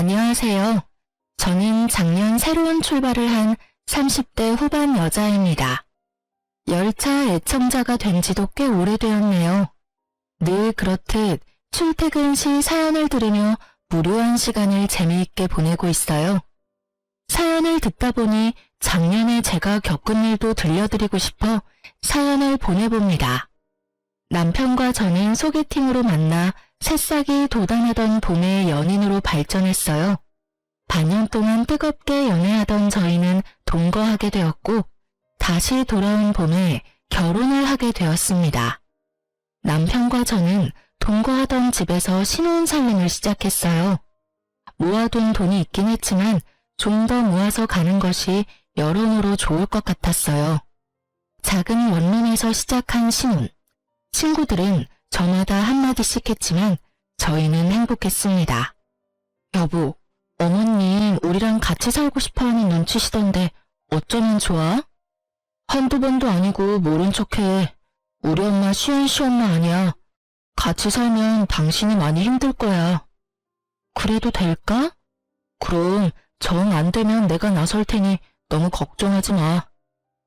안녕하세요. 저는 작년 새로운 출발을 한 30대 후반 여자입니다. 열차 애청자가 된 지도 꽤 오래되었네요. 늘 그렇듯 출퇴근 시 사연을 들으며 무료한 시간을 재미있게 보내고 있어요. 사연을 듣다 보니 작년에 제가 겪은 일도 들려드리고 싶어 사연을 보내봅니다. 남편과 저는 소개팅으로 만나 새싹이 돋아나던 봄에 연인으로 발전했어요. 반년 동안 뜨겁게 연애하던 저희는 동거하게 되었고 다시 돌아온 봄에 결혼을 하게 되었습니다. 남편과 저는 동거하던 집에서 신혼살림을 시작했어요. 모아둔 돈이 있긴 했지만 좀 더 모아서 가는 것이 여러모로 좋을 것 같았어요. 작은 원룸에서 시작한 신혼. 친구들은 저마다 한마디씩 했지만 저희는 행복했습니다. 여보, 어머님 우리랑 같이 살고 싶어하는 눈치시던데 어쩌면 좋아? 한두 번도 아니고 모른 척해. 우리 엄마 시원시엄마 아니야. 같이 살면 당신이 많이 힘들 거야. 그래도 될까? 그럼 정 안 되면 내가 나설 테니 너무 걱정하지 마.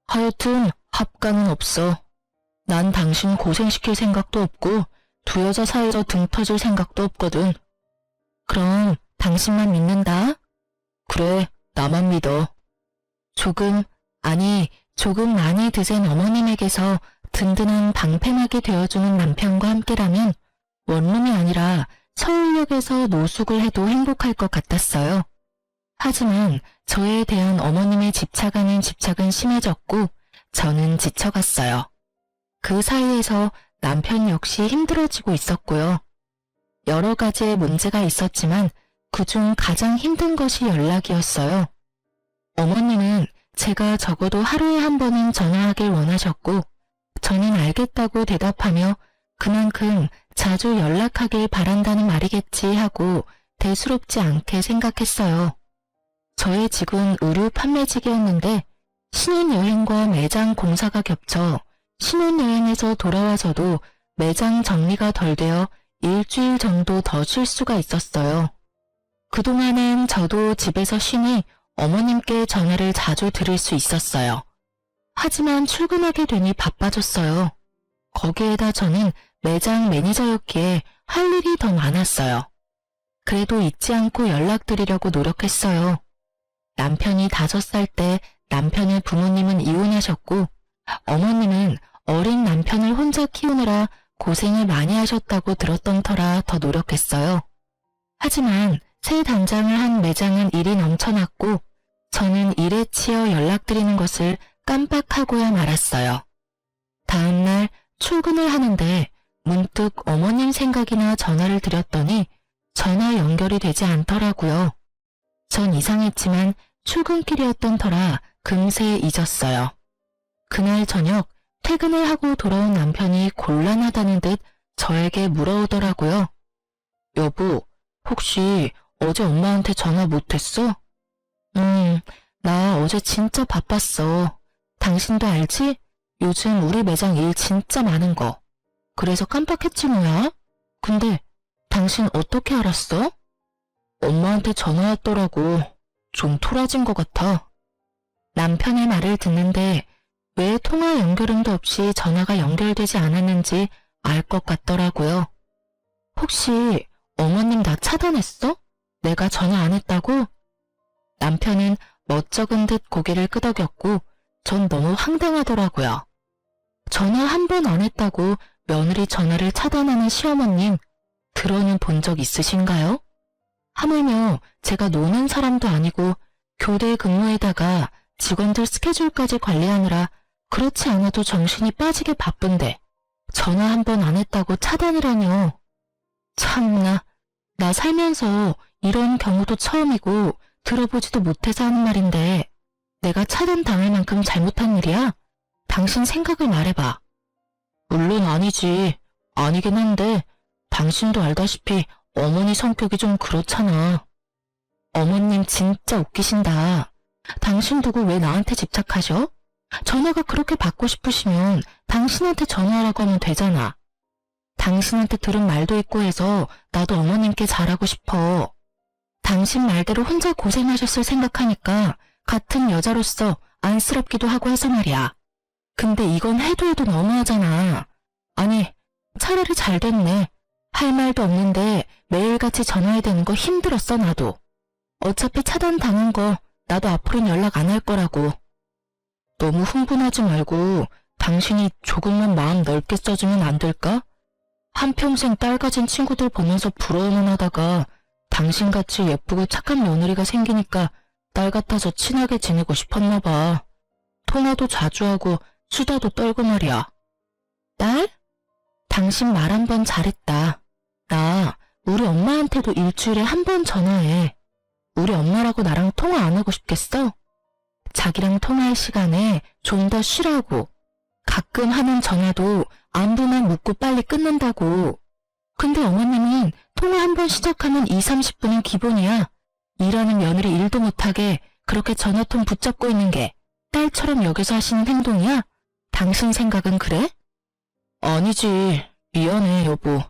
하여튼 합가는 없어. 난 당신 고생시킬 생각도 없고 두 여자 사이에서 등 터질 생각도 없거든. 그럼 당신만 믿는다? 그래, 나만 믿어. 조금 많이 드센 어머님에게서 든든한 방패막이 되어주는 남편과 함께라면 원룸이 아니라 서울역에서 노숙을 해도 행복할 것 같았어요. 하지만 저에 대한 어머님의 집착은 심해졌고 저는 지쳐갔어요. 그 사이에서 남편 역시 힘들어지고 있었고요. 여러 가지의 문제가 있었지만 그중 가장 힘든 것이 연락이었어요. 어머님은 제가 적어도 하루에 한 번은 전화하길 원하셨고 저는 알겠다고 대답하며 그만큼 자주 연락하길 바란다는 말이겠지 하고 대수롭지 않게 생각했어요. 저의 직은 의류 판매직이었는데 신혼여행과 매장 공사가 겹쳐 신혼여행에서 돌아와서도 매장 정리가 덜 되어 일주일 정도 더 쉴 수가 있었어요. 그동안은 저도 집에서 쉬니 어머님께 전화를 자주 드릴 수 있었어요. 하지만 출근하게 되니 바빠졌어요. 거기에다 저는 매장 매니저였기에 할 일이 더 많았어요. 그래도 잊지 않고 연락드리려고 노력했어요. 남편이 5살 때 남편의 부모님은 이혼하셨고 어머님은 어린 남편을 혼자 키우느라 고생을 많이 하셨다고 들었던 터라 더 노력했어요. 하지만 새 단장을 한 매장은 일이 넘쳐났고 저는 일에 치여 연락드리는 것을 깜빡하고야 말았어요. 다음날 출근을 하는데 문득 어머님 생각이나 전화를 드렸더니 전화 연결이 되지 않더라고요. 전 이상했지만 출근길이었던 터라 금세 잊었어요. 그날 저녁 퇴근을 하고 돌아온 남편이 곤란하다는 듯 저에게 물어오더라고요. 여보, 혹시 어제 엄마한테 전화 못했어? 나 어제 진짜 바빴어. 당신도 알지? 요즘 우리 매장 일 진짜 많은 거. 그래서 깜빡했지 뭐야? 근데 당신 어떻게 알았어? 엄마한테 전화 왔더라고. 좀 토라진 것 같아. 남편의 말을 듣는데 왜 통화 연결음도 없이 전화가 연결되지 않았는지 알 것 같더라고요. 혹시 어머님 나 차단했어? 내가 전화 안 했다고? 남편은 멋쩍은 듯 고개를 끄덕였고 전 너무 황당하더라고요. 전화 한 번 안 했다고 며느리 전화를 차단하는 시어머님 들어는 본 적 있으신가요? 하물며 제가 노는 사람도 아니고 교대 근무에다가 직원들 스케줄까지 관리하느라 그렇지 않아도 정신이 빠지게 바쁜데 전화 한 번 안 했다고 차단이라뇨. 참나, 나 살면서 이런 경우도 처음이고 들어보지도 못해서 하는 말인데 내가 차단당할 만큼 잘못한 일이야? 당신 생각을 말해봐. 물론 아니지. 아니긴 한데 당신도 알다시피 어머니 성격이 좀 그렇잖아. 어머님 진짜 웃기신다. 당신 두고 왜 나한테 집착하셔? 전화가 그렇게 받고 싶으시면 당신한테 전화하라고 하면 되잖아. 당신한테 들은 말도 있고 해서 나도 어머님께 잘하고 싶어. 당신 말대로 혼자 고생하셨을 생각하니까 같은 여자로서 안쓰럽기도 하고 해서 말이야. 근데 이건 해도 해도 너무하잖아. 아니, 차라리 잘 됐네. 할 말도 없는데 매일같이 전화해야 되는 거 힘들었어, 나도. 어차피 차단당한 거 나도 앞으로는 연락 안 할 거라고. 너무 흥분하지 말고 당신이 조금만 마음 넓게 써주면 안 될까? 한평생 딸 가진 친구들 보면서 부러워만 하다가 당신같이 예쁘고 착한 며느리가 생기니까 딸 같아서 친하게 지내고 싶었나 봐. 통화도 자주 하고 수다도 떨고 말이야. 딸? 당신 말 한 번 잘했다. 나 우리 엄마한테도 일주일에 한 번 전화해. 우리 엄마라고 나랑 통화 안 하고 싶겠어? 자기랑 통화할 시간에 좀 더 쉬라고. 가끔 하는 전화도 안부만 묻고 빨리 끊는다고. 근데 어머님은 통화 한 번 시작하면 2, 30분은 기본이야. 일하는 며느리 일도 못하게 그렇게 전화통 붙잡고 있는 게 딸처럼 여기서 하시는 행동이야? 당신 생각은 그래? 아니지. 미안해, 여보.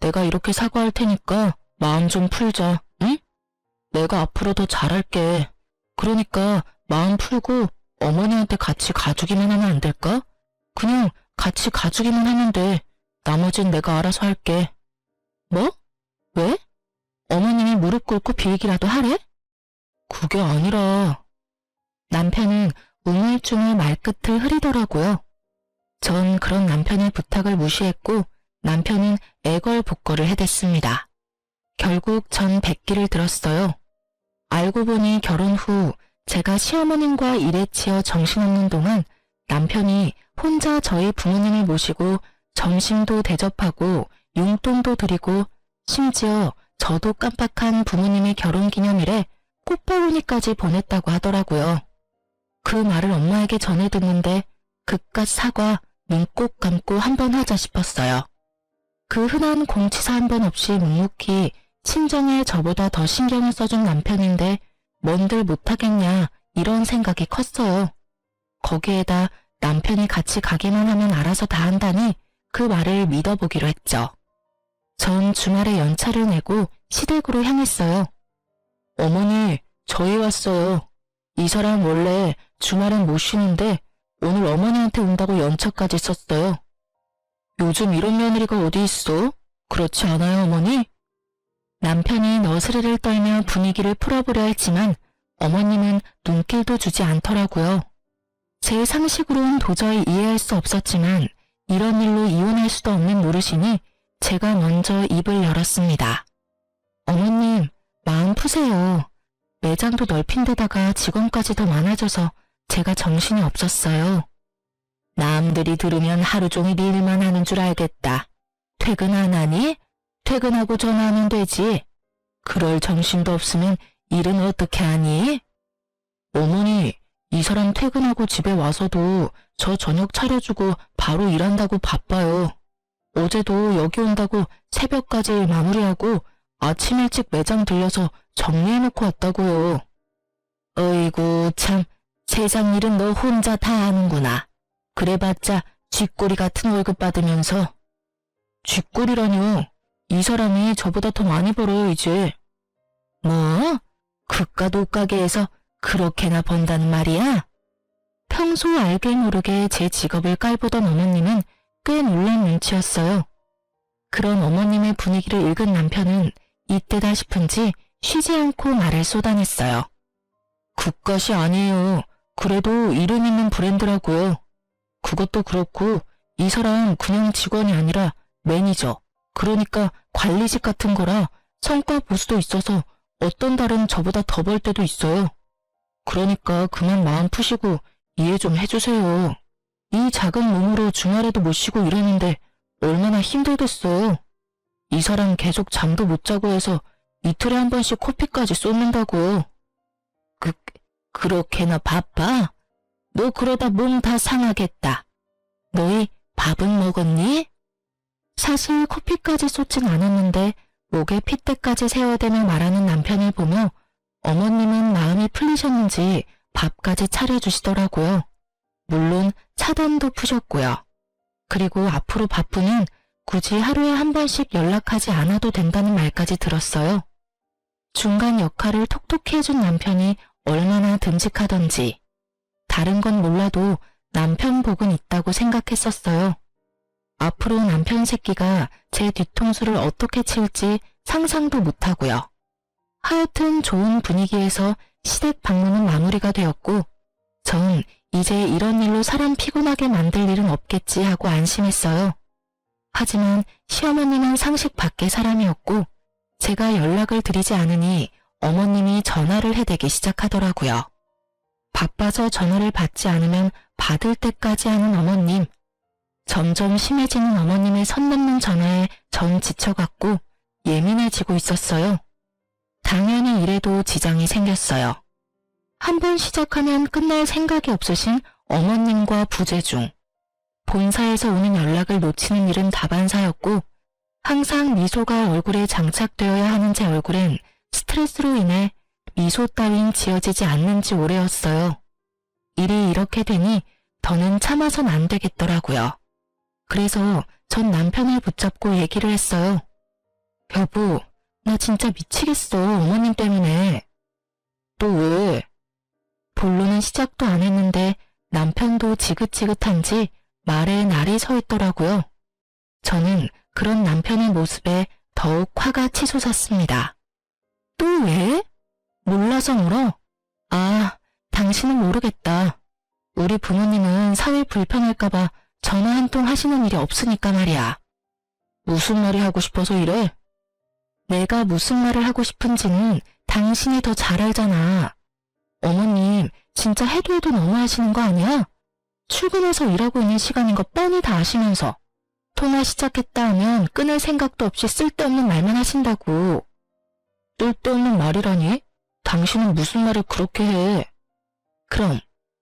내가 이렇게 사과할 테니까 마음 좀 풀자, 응? 내가 앞으로 더 잘할게. 그러니까 마음 풀고 어머니한테 같이 가주기만 하면 안 될까? 그냥 같이 가주기만 하면 돼. 나머진 내가 알아서 할게. 뭐? 왜? 어머님이 무릎 꿇고 빌기라도 하래? 그게 아니라... 남편은 우물쭈물 말끝을 흐리더라고요. 전 그런 남편의 부탁을 무시했고 남편은 애걸복걸을 해댔습니다. 결국 전 백기를 들었어요. 알고 보니 결혼 후 제가 시어머님과 일에 치여 정신없는 동안 남편이 혼자 저희 부모님을 모시고 점심도 대접하고 용돈도 드리고 심지어 저도 깜빡한 부모님의 결혼기념일에 꽃바구니까지 보냈다고 하더라고요. 그 말을 엄마에게 전해 듣는데 그깟 사과 눈 꼭 감고 한번 하자 싶었어요. 그 흔한 공치사 한 번 없이 묵묵히 친정에 저보다 더 신경을 써준 남편인데 뭔들 못하겠냐 이런 생각이 컸어요. 거기에다 남편이 같이 가기만 하면 알아서 다 한다니 그 말을 믿어보기로 했죠. 전 주말에 연차를 내고 시댁으로 향했어요. 어머니, 저희 왔어요. 이 사람 원래 주말엔 못 쉬는데 오늘 어머니한테 온다고 연차까지 썼어요. 요즘 이런 며느리가 어디 있어? 그렇지 않아요, 어머니? 남편이 너스레를 떨며 분위기를 풀어보려 했지만 어머님은 눈길도 주지 않더라고요. 제 상식으로는 도저히 이해할 수 없었지만 이런 일로 이혼할 수도 없는 노릇이니 제가 먼저 입을 열었습니다. 어머님, 마음 푸세요. 매장도 넓힌 데다가 직원까지 더 많아져서 제가 정신이 없었어요. 남들이 들으면 하루 종일 일만 하는 줄 알겠다. 퇴근 안 하니? 퇴근하고 전화하면 되지. 그럴 정신도 없으면 일은 어떻게 하니? 어머니, 이 사람 퇴근하고 집에 와서도 저 저녁 차려주고 바로 일한다고 바빠요. 어제도 여기 온다고 새벽까지 일 마무리하고 아침 일찍 매장 들려서 정리해놓고 왔다고요. 어이구 참, 세상 일은 너 혼자 다 하는구나. 그래봤자 쥐꼬리 같은 월급 받으면서. 쥐꼬리라뇨. 이 사람이 저보다 더 많이 벌어요 이제. 뭐? 그깟 옷가게에서 그렇게나 번다는 말이야? 평소 알게 모르게 제 직업을 깔보던 어머님은 꽤 놀란 눈치였어요. 그런 어머님의 분위기를 읽은 남편은 이때다 싶은지 쉬지 않고 말을 쏟아냈어요. 그깟이 아니에요. 그래도 이름 있는 브랜드라고요. 그것도 그렇고 이 사람 그냥 직원이 아니라 매니저, 그러니까 관리직 같은 거라 성과 보수도 있어서 어떤 달은 저보다 더 벌 때도 있어요. 그러니까 그만 마음 푸시고 이해 좀 해주세요. 이 작은 몸으로 주말에도 못 쉬고 이러는데 얼마나 힘들겠어요. 이 사람 계속 잠도 못 자고 해서 이틀에 한 번씩 코피까지 쏟는다고요. 그렇게나 바빠? 너 그러다 몸 다 상하겠다. 너희 밥은 먹었니? 사실 코피까지 쏟진 않았는데 목에 핏대까지 세워대며 말하는 남편을 보며 어머님은 마음이 풀리셨는지 밥까지 차려주시더라고요. 물론 차단도 푸셨고요. 그리고 앞으로 바쁘면 굳이 하루에 한 번씩 연락하지 않아도 된다는 말까지 들었어요. 중간 역할을 톡톡히 해준 남편이 얼마나 듬직하던지. 다른 건 몰라도 남편 복은 있다고 생각했었어요. 앞으로 남편 새끼가 제 뒤통수를 어떻게 칠지 상상도 못하고요. 하여튼 좋은 분위기에서 시댁 방문은 마무리가 되었고 전 이제 이런 일로 사람 피곤하게 만들 일은 없겠지 하고 안심했어요. 하지만 시어머님은 상식 밖의 사람이었고 제가 연락을 드리지 않으니 어머님이 전화를 해대기 시작하더라고요. 바빠서 전화를 받지 않으면 받을 때까지 하는 어머님. 점점 심해지는 어머님의 선 넘는 전화에 전 지쳐갔고 예민해지고 있었어요. 당연히 일에도 지장이 생겼어요. 한번 시작하면 끝날 생각이 없으신 어머님과 부재중. 본사에서 오는 연락을 놓치는 일은 다반사였고 항상 미소가 얼굴에 장착되어야 하는 제 얼굴엔 스트레스로 인해 미소 따윈 지어지지 않는 지 오래였어요. 일이 이렇게 되니 더는 참아선 안 되겠더라고요. 그래서 전 남편을 붙잡고 얘기를 했어요. 여보, 나 진짜 미치겠어, 어머님 때문에. 또 왜? 본론은 시작도 안 했는데 남편도 지긋지긋한지 말에 날이 서 있더라고요. 저는 그런 남편의 모습에 더욱 화가 치솟았습니다. 또 왜? 몰라서 물어? 아, 당신은 모르겠다. 우리 부모님은 사회 불편할까봐 전화 한 통 하시는 일이 없으니까 말이야. 무슨 말이 하고 싶어서 이래? 내가 무슨 말을 하고 싶은지는 당신이 더 잘 알잖아. 어머님, 진짜 해도 해도 너무 하시는 거 아니야? 출근해서 일하고 있는 시간인 거 뻔히 다 아시면서 통화 시작했다 하면 끊을 생각도 없이 쓸데없는 말만 하신다고. 쓸데없는 말이라니? 당신은 무슨 말을 그렇게 해? 그럼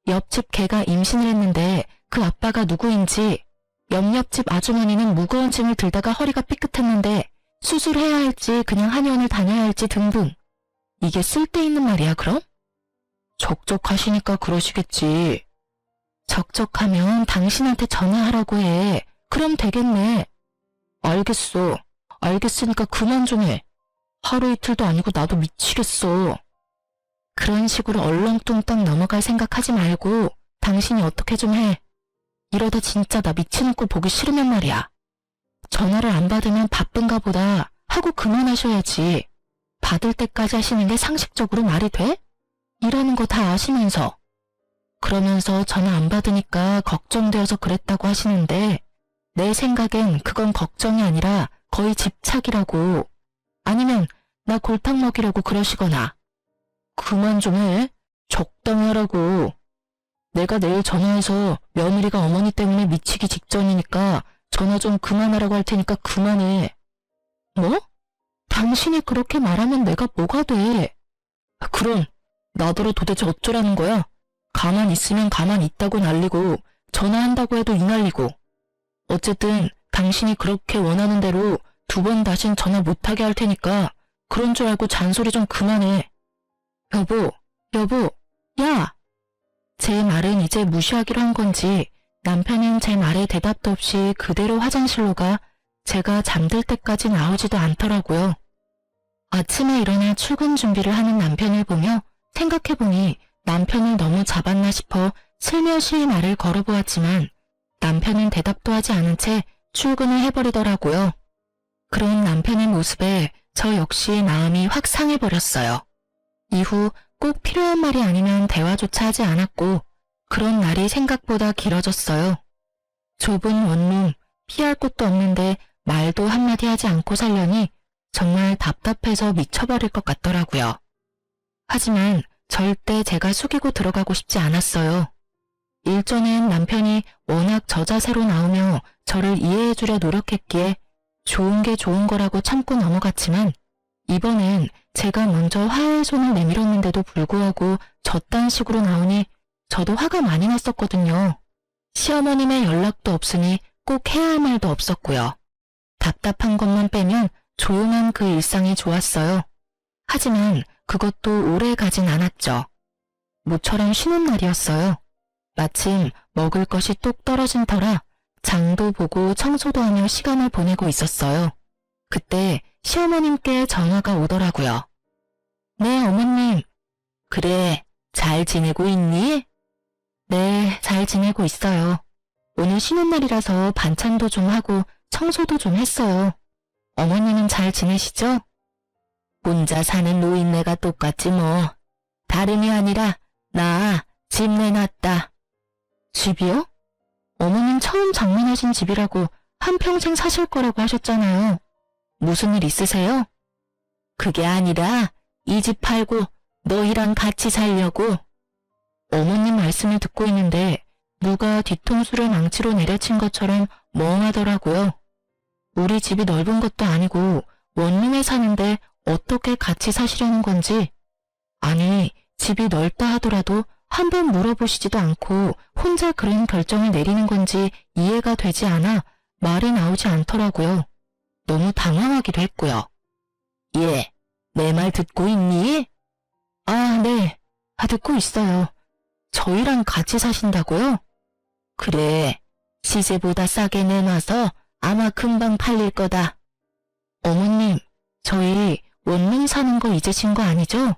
옆집 개가 임신을 했는데 그 아빠가 누구인지, 옆집 아주머니는 무거운 짐을 들다가 허리가 삐끗했는데 수술해야 할지 그냥 한의원을 다녀야 할지 등등. 이게 쓸데있는 말이야 그럼? 적적하시니까 그러시겠지. 적적하면 당신한테 전화하라고 해. 그럼 되겠네. 알겠어. 알겠으니까 그만 좀 해. 하루 이틀도 아니고 나도 미치겠어. 그런 식으로 얼렁뚱땅 넘어갈 생각하지 말고 당신이 어떻게 좀 해. 이러다 진짜 나 미치는 꼴 보기 싫으면 말이야. 전화를 안 받으면 바쁜가 보다 하고 그만하셔야지. 받을 때까지 하시는 게 상식적으로 말이 돼? 일하는 거 다 아시면서. 그러면서 전화 안 받으니까 걱정되어서 그랬다고 하시는데 내 생각엔 그건 걱정이 아니라 거의 집착이라고. 아니면 나 골탕 먹이려고 그러시거나. 그만 좀 해. 적당히 하라고. 내가 내일 전화해서 며느리가 어머니 때문에 미치기 직전이니까 전화 좀 그만하라고 할 테니까 그만해. 뭐? 당신이 그렇게 말하면 내가 뭐가 돼? 그럼 나더러 도대체 어쩌라는 거야? 가만 있으면 가만 있다고 난리고 전화한다고 해도 이 난리고. 어쨌든 당신이 그렇게 원하는 대로 2번 다신 전화 못하게 할 테니까 그런 줄 알고 잔소리 좀 그만해. 여보, 야! 제 말은 이제 무시하기로 한 건지 남편은 제 말에 대답도 없이 그대로 화장실로 가 제가 잠들 때까지 나오지도 않더라고요. 아침에 일어나 출근 준비를 하는 남편을 보며 생각해보니 남편을 너무 잡았나 싶어 슬며시 말을 걸어보았지만 남편은 대답도 하지 않은 채 출근을 해버리더라고요. 그런 남편의 모습에 저 역시 마음이 확 상해버렸어요. 이후 꼭 필요한 말이 아니면 대화조차 하지 않았고 그런 날이 생각보다 길어졌어요. 좁은 원룸, 피할 곳도 없는데 말도 한마디 하지 않고 살려니 정말 답답해서 미쳐버릴 것 같더라고요. 하지만 절대 제가 숙이고 들어가고 싶지 않았어요. 일전엔 남편이 워낙 저자세로 나오며 저를 이해해주려 노력했기에 좋은 게 좋은 거라고 참고 넘어갔지만 이번엔 제가 먼저 화해의 손을 내밀었는데도 불구하고 저딴 식으로 나오니 저도 화가 많이 났었거든요. 시어머님의 연락도 없으니 꼭 해야 할 말도 없었고요. 답답한 것만 빼면 조용한 그 일상이 좋았어요. 하지만 그것도 오래 가진 않았죠. 모처럼 쉬는 날이었어요. 마침 먹을 것이 뚝 떨어진 터라 장도 보고 청소도 하며 시간을 보내고 있었어요. 그때 시어머님께 전화가 오더라고요. 네, 어머님. 그래, 잘 지내고 있니? 네, 잘 지내고 있어요. 오늘 쉬는 날이라서 반찬도 좀 하고 청소도 좀 했어요. 어머님은 잘 지내시죠? 혼자 사는 노인네가 똑같지 뭐. 다름이 아니라 나 집 내놨다. 집이요? 어머님 처음 장만하신 집이라고 한평생 사실 거라고 하셨잖아요. 무슨 일 있으세요? 그게 아니라 이 집 팔고 너희랑 같이 살려고. 어머님 말씀을 듣고 있는데 누가 뒤통수를 망치로 내려친 것처럼 멍하더라고요. 우리 집이 넓은 것도 아니고 원룸에 사는데 어떻게 같이 사시려는 건지. 아니, 집이 넓다 하더라도 한번 물어보시지도 않고 혼자 그런 결정을 내리는 건지 이해가 되지 않아 말이 나오지 않더라고요. 너무 당황하기도 했고요. 예, 내 말 듣고 있니? 아, 네. 듣고 있어요. 저희랑 같이 사신다고요? 그래, 시세보다 싸게 내놔서 아마 금방 팔릴 거다. 어머님, 저희 원룸 사는 거 잊으신 거 아니죠?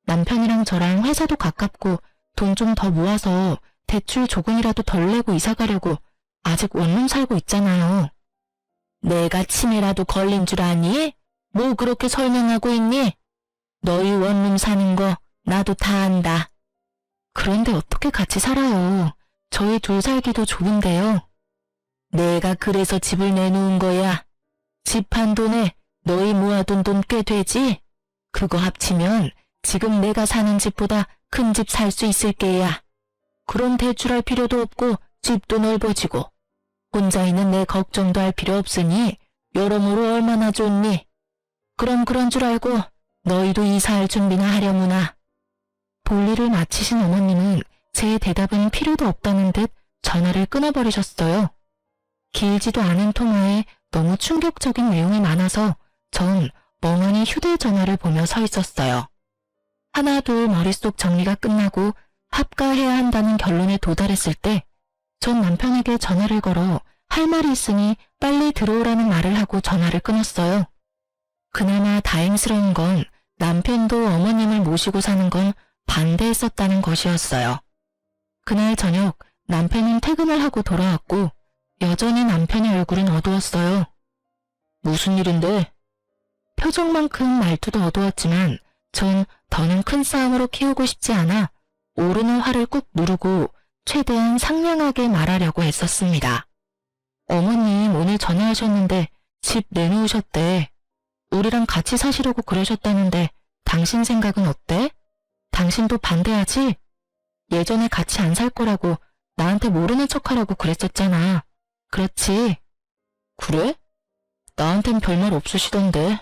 남편이랑 저랑 회사도 가깝고 돈 좀 더 모아서 대출 조금이라도 덜 내고 이사 가려고 아직 원룸 살고 있잖아요. 내가 치매라도 걸린 줄 아니? 뭐 그렇게 설명하고 있니? 너희 원룸 사는 거 나도 다 안다. 그런데 어떻게 같이 살아요? 저희 둘 살기도 좁은데요. 내가 그래서 집을 내놓은 거야. 집 한 돈에 너희 모아둔 돈 꽤 되지? 그거 합치면 지금 내가 사는 집보다 큰 집 살 수 있을 게야. 그럼 대출할 필요도 없고 집도 넓어지고 혼자 있는 내 걱정도 할 필요 없으니 여러모로 얼마나 좋니? 그럼 그런 줄 알고 너희도 이사할 준비나 하려무나. 볼일을 마치신 어머님은 제 대답은 필요도 없다는 듯 전화를 끊어버리셨어요. 길지도 않은 통화에 너무 충격적인 내용이 많아서 전 멍하니 휴대전화를 보며 서 있었어요. 하나 둘 머릿속 정리가 끝나고 합가해야 한다는 결론에 도달했을 때 전 남편에게 전화를 걸어 할 말이 있으니 빨리 들어오라는 말을 하고 전화를 끊었어요. 그나마 다행스러운 건 남편도 어머님을 모시고 사는 건 반대했었다는 것이었어요. 그날 저녁 남편은 퇴근을 하고 돌아왔고 여전히 남편의 얼굴은 어두웠어요. 무슨 일인데? 표정만큼 말투도 어두웠지만 전 더는 큰 싸움으로 키우고 싶지 않아 오르는 화를 꾹 누르고 최대한 상냥하게 말하려고 했었습니다. 어머님 오늘 전화하셨는데 집 내놓으셨대. 우리랑 같이 사시려고 그러셨다는데 당신 생각은 어때? 당신도 반대하지? 예전에 같이 안 살 거라고 나한테 모르는 척하라고 그랬었잖아. 그렇지? 그래? 나한텐 별말 없으시던데.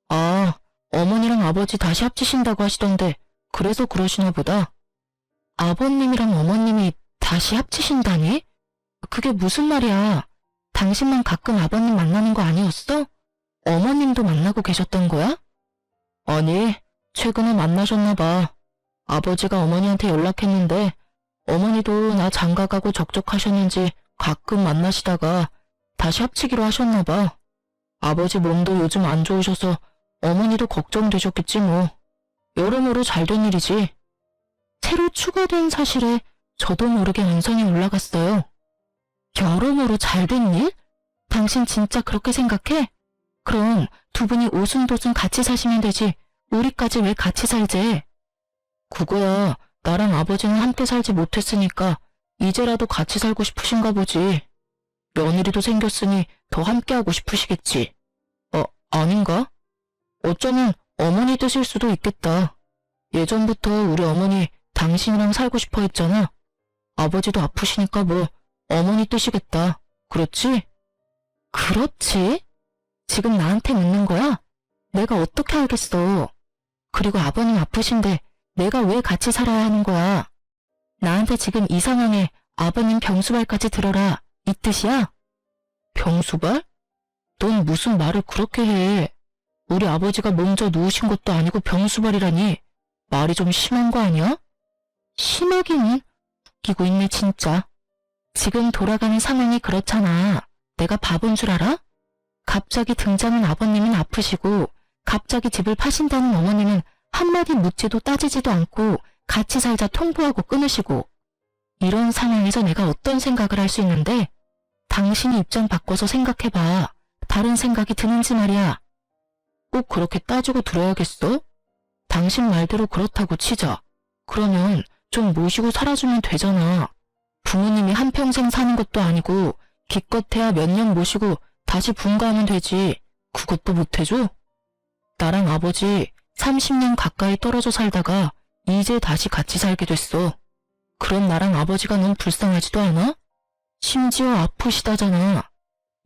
아, 어머니랑 아버지 다시 합치신다고 하시던데 그래서 그러시나 보다. 아버님이랑 어머님이 다시 합치신다니? 그게 무슨 말이야? 당신만 가끔 아버님 만나는 거 아니었어? 어머님도 만나고 계셨던 거야? 아니, 최근에 만나셨나 봐. 아버지가 어머니한테 연락했는데 어머니도 나 장가가고 적적하셨는지 가끔 만나시다가 다시 합치기로 하셨나 봐. 아버지 몸도 요즘 안 좋으셔서 어머니도 걱정되셨겠지 뭐. 여러모로 잘된 일이지. 새로 추가된 사실에 저도 모르게 언성이 올라갔어요. 여러모로 잘된 일? 당신 진짜 그렇게 생각해? 그럼 두 분이 오순도순 같이 사시면 되지. 우리까지 왜 같이 살재? 그거야 나랑 아버지는 함께 살지 못했으니까 이제라도 같이 살고 싶으신가 보지. 며느리도 생겼으니 더 함께하고 싶으시겠지. 아닌가? 어쩌면 어머니 뜻일 수도 있겠다. 예전부터 우리 어머니 당신이랑 살고 싶어 했잖아. 아버지도 아프시니까 뭐 어머니 뜻이겠다. 그렇지? 그렇지? 지금 나한테 묻는 거야? 내가 어떻게 알겠어. 그리고 아버님 아프신데 내가 왜 같이 살아야 하는 거야? 나한테 지금 이 상황에 아버님 병수발까지 들어라 이 뜻이야? 병수발? 넌 무슨 말을 그렇게 해. 우리 아버지가 먼저 누우신 것도 아니고 병수발이라니. 말이 좀 심한 거 아니야? 심하기는 웃기고 있네 진짜. 지금 돌아가는 상황이 그렇잖아. 내가 바본 줄 알아? 갑자기 등장한 아버님은 아프시고 갑자기 집을 파신다는 어머님은 한마디 묻지도 따지지도 않고 같이 살자 통보하고 끊으시고. 이런 상황에서 내가 어떤 생각을 할 수 있는데 당신이 입장 바꿔서 생각해봐. 다른 생각이 드는지 말이야. 꼭 그렇게 따지고 들어야겠어? 당신 말대로 그렇다고 치자. 그러면 좀 모시고 살아주면 되잖아. 부모님이 한평생 사는 것도 아니고 기껏해야 몇 년 모시고 다시 분가하면 되지. 그것도 못해줘? 나랑 아버지 30년 가까이 떨어져 살다가 이제 다시 같이 살게 됐어. 그럼 나랑 아버지가 넌 불쌍하지도 않아? 심지어 아프시다잖아.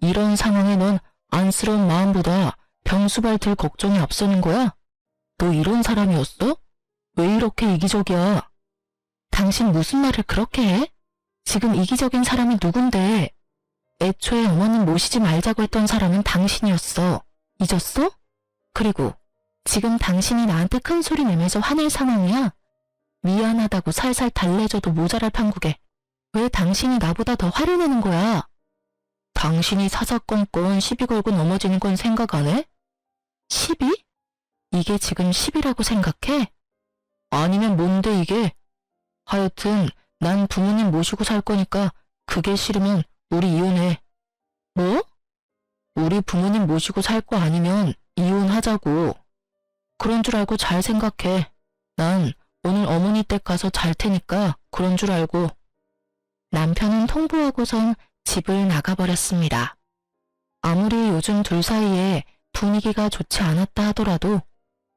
이런 상황에 넌 안쓰러운 마음보다 병수발 들 걱정이 앞서는 거야? 너 이런 사람이었어? 왜 이렇게 이기적이야? 당신 무슨 말을 그렇게 해? 지금 이기적인 사람이 누군데? 애초에 어머님 모시지 말자고 했던 사람은 당신이었어. 잊었어? 그리고 지금 당신이 나한테 큰 소리 내면서 화낼 상황이야? 미안하다고 살살 달래줘도 모자랄 판국에 왜 당신이 나보다 더 화를 내는 거야? 당신이 사사건건 시비 걸고 넘어지는 건 생각 안 해? 시비? 이게 지금 시비라고 생각해? 아니면 뭔데 이게? 하여튼 난 부모님 모시고 살 거니까 그게 싫으면 우리 이혼해. 뭐? 우리 부모님 모시고 살 거 아니면 이혼하자고. 그런 줄 알고 잘 생각해. 난 오늘 어머니 댁 가서 잘 테니까 그런 줄 알고. 남편은 통보하고선 집을 나가버렸습니다. 아무리 요즘 둘 사이에 분위기가 좋지 않았다 하더라도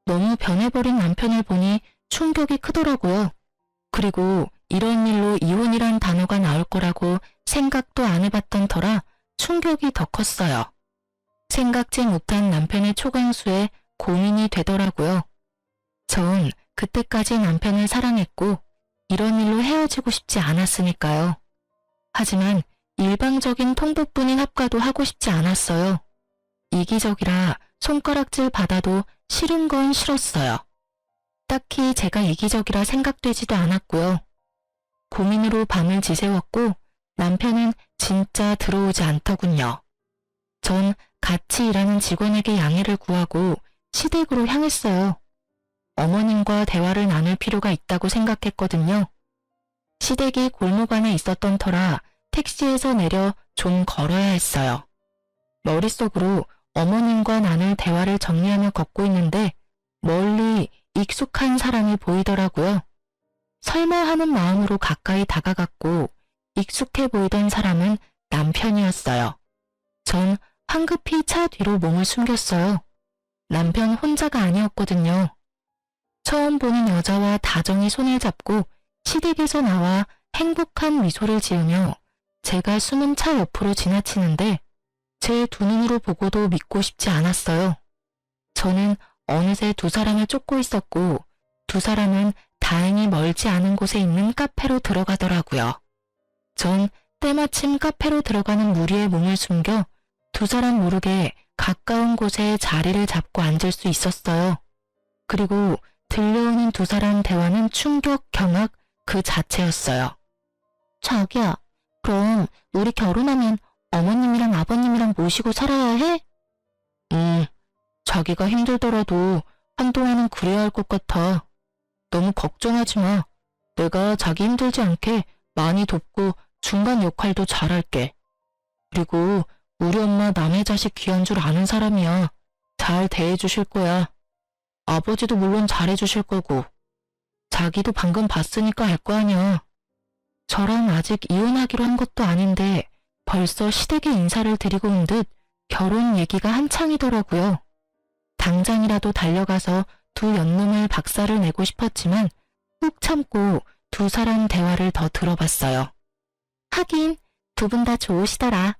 너무 변해버린 남편을 보니 충격이 크더라고요. 그리고 이런 일로 이혼이란 단어가 나올 거라고 생각도 안 해봤던 터라 충격이 더 컸어요. 생각지 못한 남편의 초강수에 고민이 되더라고요. 전 그때까지 남편을 사랑했고 이런 일로 헤어지고 싶지 않았으니까요. 하지만 일방적인 통보뿐인 합가도 하고 싶지 않았어요. 이기적이라 손가락질 받아도 싫은 건 싫었어요. 딱히 제가 이기적이라 생각되지도 않았고요. 고민으로 밤을 지새웠고 남편은 진짜 들어오지 않더군요. 전 같이 일하는 직원에게 양해를 구하고 시댁으로 향했어요. 어머님과 대화를 나눌 필요가 있다고 생각했거든요. 시댁이 골목 안에 있었던 터라 택시에서 내려 좀 걸어야 했어요. 머릿속으로 어머님과 나눌 대화를 정리하며 걷고 있는데 멀리 익숙한 사람이 보이더라고요. 설마 하는 마음으로 가까이 다가갔고 익숙해 보이던 사람은 남편이었어요. 전 황급히 차 뒤로 몸을 숨겼어요. 남편 혼자가 아니었거든요. 처음 보는 여자와 다정히 손을 잡고 시댁에서 나와 행복한 미소를 지으며 제가 숨은 차 옆으로 지나치는데 제 두 눈으로 보고도 믿고 싶지 않았어요. 저는 어느새 두 사람을 쫓고 있었고 두 사람은 다행히 멀지 않은 곳에 있는 카페로 들어가더라고요. 전 때마침 카페로 들어가는 무리에 몸을 숨겨 두 사람 모르게 가까운 곳에 자리를 잡고 앉을 수 있었어요. 그리고 들려오는 두 사람 대화는 충격, 경악 그 자체였어요. 자기야, 그럼 우리 결혼하면 어머님이랑 아버님이랑 모시고 살아야 해? 자기가 힘들더라도 한동안은 그래야 할 것 같아. 너무 걱정하지 마. 내가 자기 힘들지 않게 많이 돕고 중간 역할도 잘할게. 그리고 우리 엄마 남의 자식 귀한 줄 아는 사람이야. 잘 대해주실 거야. 아버지도 물론 잘해주실 거고. 자기도 방금 봤으니까 알 거 아니야. 저랑 아직 이혼하기로 한 것도 아닌데 벌써 시댁에 인사를 드리고 온 듯 결혼 얘기가 한창이더라고요. 당장이라도 달려가서 두 연놈을 박살을 내고 싶었지만 꾹 참고 두 사람 대화를 더 들어봤어요. 하긴 두 분 다 좋으시더라.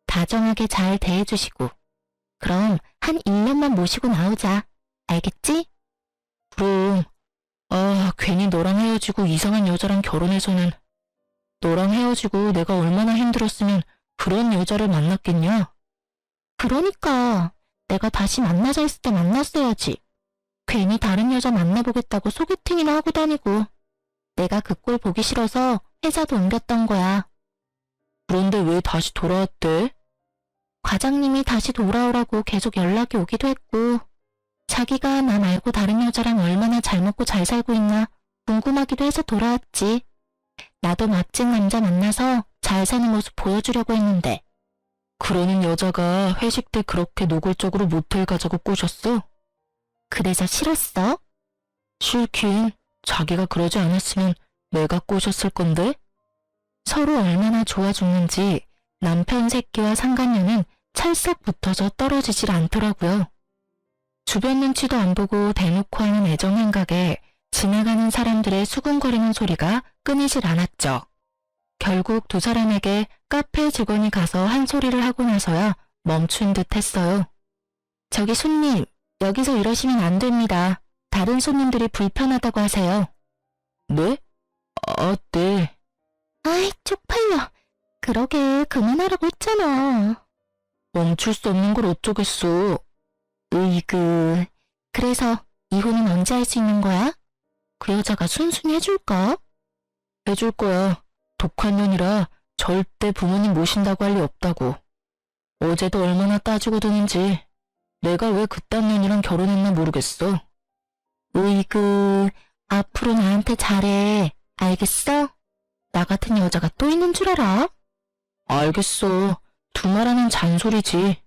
다정하게 잘 대해주시고. 그럼 한 1년만 모시고 나오자. 알겠지? 그럼. 괜히 너랑 헤어지고 이상한 여자랑 결혼해서는. 너랑 헤어지고 내가 얼마나 힘들었으면 그런 여자를 만났겠냐? 그러니까 내가 다시 만나자 했을 때 만났어야지. 괜히 다른 여자 만나보겠다고 소개팅이나 하고 다니고. 내가 그 꼴 보기 싫어서 회사도 옮겼던 거야. 그런데 왜 다시 돌아왔대? 과장님이 다시 돌아오라고 계속 연락이 오기도 했고. 자기가 나 말고 다른 여자랑 얼마나 잘 먹고 잘 살고 있나 궁금하기도 해서 돌아왔지. 나도 멋진 남자 만나서 잘 사는 모습 보여주려고 했는데. 그러는 여자가 회식 때 그렇게 노골적으로 모텔 가자고 꼬셨어? 그래서 싫었어? 싫긴. 자기가 그러지 않았으면 내가 꼬셨을 건데? 서로 얼마나 좋아 죽는지 남편 새끼와 상간녀는 찰싹 붙어서 떨어지질 않더라고요. 주변 눈치도 안 보고 대놓고 하는 애정 행각에 지나가는 사람들의 수군거리는 소리가 끊이질 않았죠. 결국 두 사람에게 카페 직원이 가서 한 소리를 하고 나서야 멈춘 듯 했어요. 저기 손님, 여기서 이러시면 안 됩니다. 다른 손님들이 불편하다고 하세요. 네? 네. 아이, 쪽팔려. 그러게 그만하라고 했잖아. 멈출 수 없는 걸 어쩌겠어. 으이그. 그래서 이혼은 언제 할 수 있는 거야? 그 여자가 순순히 해줄까? 해줄 거야. 독한 년이라 절대 부모님 모신다고 할 리 없다고. 어제도 얼마나 따지고 드는지 내가 왜 그딴 년이랑 결혼했나 모르겠어. 으이그, 앞으로 나한테 잘해. 알겠어? 나 같은 여자가 또 있는 줄 알아? 알겠어. 두말하는 잔소리지.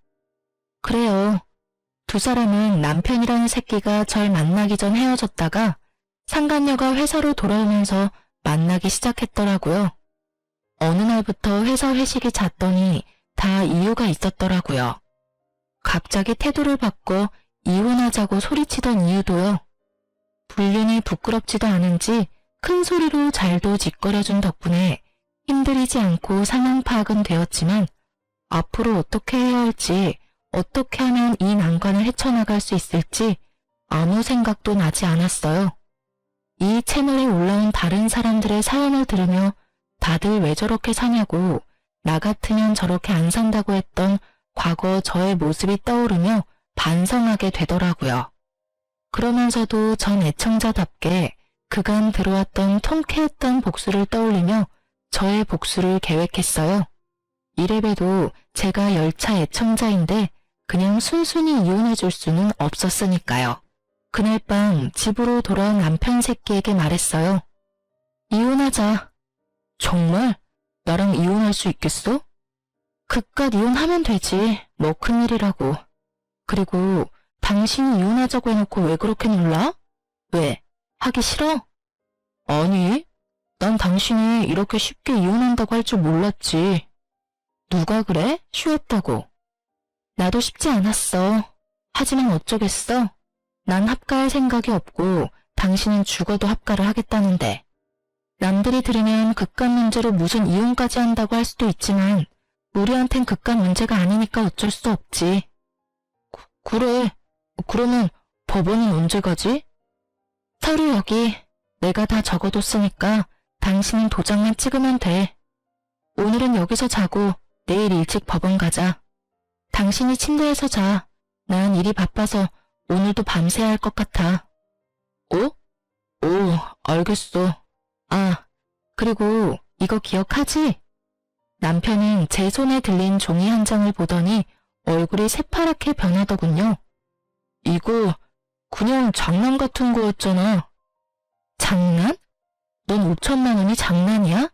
그래요. 두 사람은 남편이라는 새끼가 절 만나기 전 헤어졌다가 상간녀가 회사로 돌아오면서 만나기 시작했더라고요. 어느 날부터 회사 회식이 잦더니 다 이유가 있었더라고요. 갑자기 태도를 바꿔 이혼하자고 소리치던 이유도요. 불륜이 부끄럽지도 않은지 큰 소리로 잘도 짓거려준 덕분에 힘들이지 않고 상황 파악은 되었지만 앞으로 어떻게 해야 할지, 어떻게 하면 이 난관을 헤쳐나갈 수 있을지 아무 생각도 나지 않았어요. 이 채널에 올라온 다른 사람들의 사연을 들으며 다들 왜 저렇게 사냐고, 나 같으면 저렇게 안 산다고 했던 과거 저의 모습이 떠오르며 반성하게 되더라고요. 그러면서도 전 애청자답게 그간 들어왔던 통쾌했던 복수를 떠올리며 저의 복수를 계획했어요. 이래봬도 제가 열차 애청자인데 그냥 순순히 이혼해줄 수는 없었으니까요. 그날 밤 집으로 돌아온 남편 새끼에게 말했어요. 이혼하자. 정말? 나랑 이혼할 수 있겠어? 그깟 이혼하면 되지. 뭐 큰일이라고. 그리고 당신이 이혼하자고 해놓고 왜 그렇게 놀라? 왜? 하기 싫어? 아니, 난 당신이 이렇게 쉽게 이혼한다고 할 줄 몰랐지. 누가 그래? 쉬웠다고. 나도 쉽지 않았어. 하지만 어쩌겠어? 난 합가할 생각이 없고 당신은 죽어도 합가를 하겠다는데. 남들이 들으면 그깟 문제로 무슨 이혼까지 한다고 할 수도 있지만 우리한텐 그깟 문제가 아니니까 어쩔 수 없지. 그래. 그러면 법원은 언제 가지? 서류 여기. 내가 다 적어뒀으니까 당신은 도장만 찍으면 돼. 오늘은 여기서 자고 내일 일찍 법원 가자. 당신이 침대에서 자. 난 일이 바빠서 오늘도 밤새야 할 것 같아. 알겠어. 아, 그리고 이거 기억하지? 남편은 제 손에 들린 종이 한 장을 보더니 얼굴이 새파랗게 변하더군요. 이거 그냥 장난 같은 거였잖아. 장난? 넌 5천만 원이 장난이야?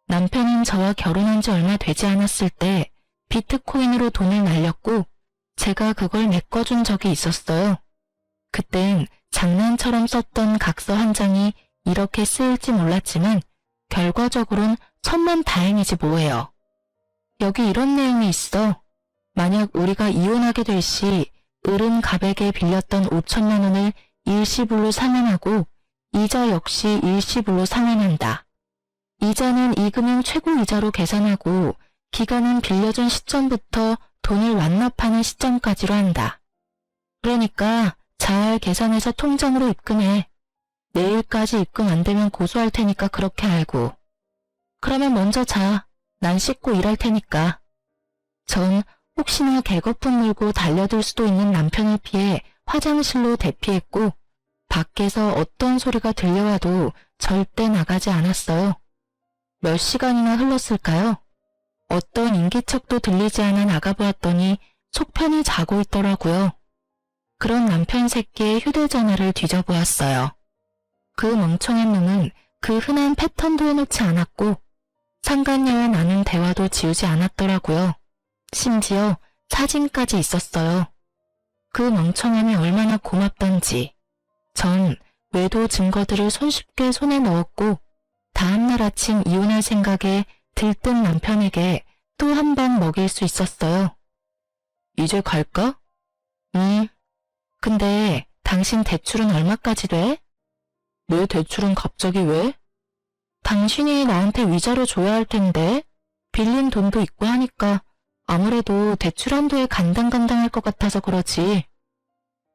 남편은 저와 결혼한 지 얼마 되지 않았을 때 비트코인으로 돈을 날렸고 제가 그걸 메꿔준 적이 있었어요. 그땐 장난처럼 썼던 각서 한 장이 이렇게 쓰일지 몰랐지만 결과적으론 천만다행이지 뭐예요. 여기 이런 내용이 있어. 만약 우리가 이혼하게 될 시 을은 갑에게 빌렸던 5천만 원을 일시불로 상환하고 이자 역시 일시불로 상환한다. 이자는 이금융 최고 이자로 계산하고 기간은 빌려준 시점부터 돈을 완납하는 시점까지로 한다. 그러니까 잘 계산해서 통장으로 입금해. 내일까지 입금 안 되면 고소할 테니까 그렇게 알고. 그러면 먼저 자. 난 씻고 일할 테니까. 전 혹시나 개거품 물고 달려들 수도 있는 남편을 피해 화장실로 대피했고 밖에서 어떤 소리가 들려와도 절대 나가지 않았어요. 몇 시간이나 흘렀을까요? 어떤 인기척도 들리지 않아 나가보았더니 속편히 자고 있더라고요. 그런 남편 새끼의 휴대전화를 뒤져보았어요. 그 멍청한 놈은 그 흔한 패턴도 해놓지 않았고 상간녀와 나눈 대화도 지우지 않았더라고요. 심지어 사진까지 있었어요. 그 멍청함이 얼마나 고맙던지. 전 외도 증거들을 손쉽게 손에 넣었고 다음날 아침 이혼할 생각에 들뜬 남편에게 또 한 방 먹일 수 있었어요. 이제 갈까? 근데 당신 대출은 얼마까지 돼? 내 대출은 갑자기 왜? 당신이 나한테 위자료 줘야 할 텐데 빌린 돈도 있고 하니까 아무래도 대출 한도에 간당간당할 것 같아서 그러지.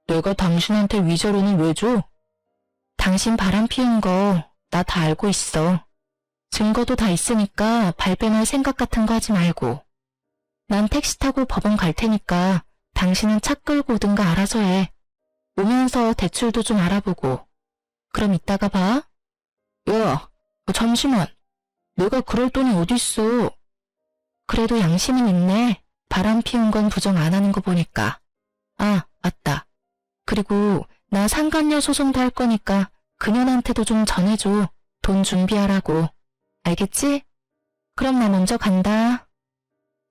내가 당신한테 위자료는 왜 줘? 당신 바람 피운 거 나 다 알고 있어. 증거도 다 있으니까 발뺌할 생각 같은 거 하지 말고. 난 택시 타고 법원 갈 테니까 당신은 차 끌고 오든가 알아서 해. 오면서 대출도 좀 알아보고. 그럼 이따가 봐. 야, 잠시만. 내가 그럴 돈이 어딨어. 그래도 양심은 있네. 바람 피운 건 부정 안 하는 거 보니까. 아, 맞다. 그리고 나 상간녀 소송도 할 거니까 그년한테도 좀 전해줘. 돈 준비하라고. 알겠지? 그럼 나 먼저 간다.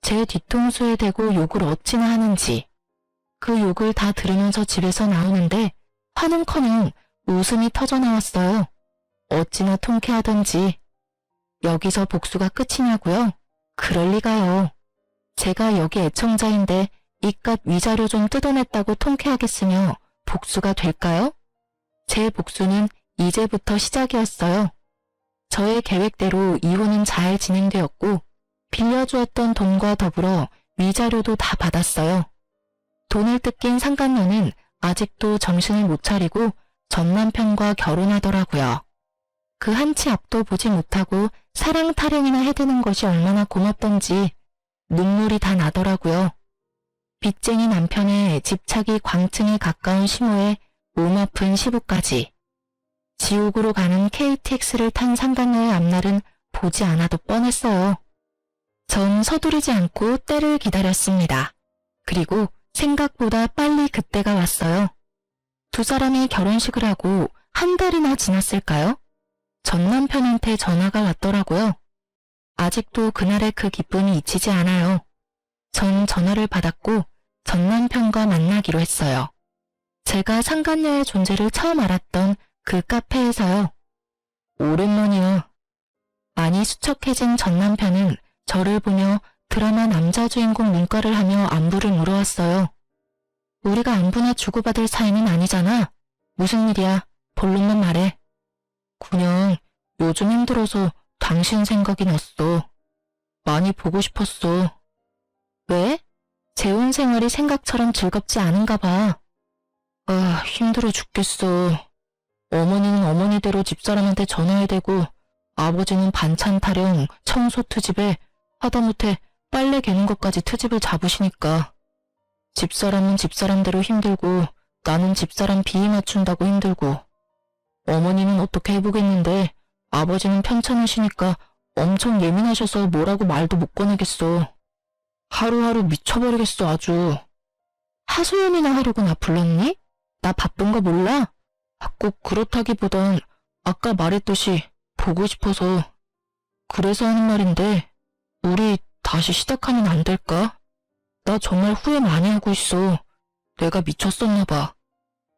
제 뒤통수에 대고 욕을 어찌나 하는지. 그 욕을 다 들으면서 집에서 나오는데 화는커녕 웃음이 터져나왔어요. 어찌나 통쾌하던지. 여기서 복수가 끝이냐고요? 그럴 리가요. 제가 여기 애청자인데 이깟 위자료 좀 뜯어냈다고 통쾌하겠으며 복수가 될까요? 제 복수는 이제부터 시작이었어요. 저의 계획대로 이혼은 잘 진행되었고 빌려주었던 돈과 더불어 위자료도 다 받았어요. 돈을 뜯긴 상간녀는 아직도 정신을 못 차리고 전 남편과 결혼하더라고요. 그 한치 앞도 보지 못하고 사랑 타령이나 해대는 것이 얼마나 고맙던지 눈물이 다 나더라고요. 빚쟁이 남편의 집착이 광층에 가까운 시모에 몸 아픈 시부까지. 지옥으로 가는 KTX를 탄 상간녀의 앞날은 보지 않아도 뻔했어요. 전 서두르지 않고 때를 기다렸습니다. 그리고 생각보다 빨리 그때가 왔어요. 두 사람이 결혼식을 하고 한 달이나 지났을까요? 전 남편한테 전화가 왔더라고요. 아직도 그날의 그 기쁨이 잊히지 않아요. 전 전화를 받았고 전 남편과 만나기로 했어요. 제가 상간녀의 존재를 처음 알았던 그 카페에서요. 오랜만이야. 많이 수척해진 전 남편은 저를 보며 드라마 남자 주인공 눈가를 하며 안부를 물어왔어요. 우리가 안부나 주고받을 사이는 아니잖아. 무슨 일이야? 본론만 말해. 그냥 요즘 힘들어서 당신 생각이 났어. 많이 보고 싶었어. 왜? 재혼 생활이 생각처럼 즐겁지 않은가 봐. 아, 힘들어 죽겠어. 어머니는 어머니대로 집사람한테 전화해야 되고 아버지는 반찬 타령, 청소 트집에 하다못해 빨래 개는 것까지 트집을 잡으시니까 집사람은 집사람대로 힘들고 나는 집사람 비위 맞춘다고 힘들고 어머니는 어떻게 해보겠는데 아버지는 편찮으시니까 엄청 예민하셔서 뭐라고 말도 못 꺼내겠어. 하루하루 미쳐버리겠어 아주. 하소연이나 하려고 나 불렀니? 나 바쁜 거 몰라? 꼭 그렇다기보단 아까 말했듯이 보고 싶어서. 그래서 하는 말인데 우리 다시 시작하면 안 될까? 나 정말 후회 많이 하고 있어. 내가 미쳤었나 봐.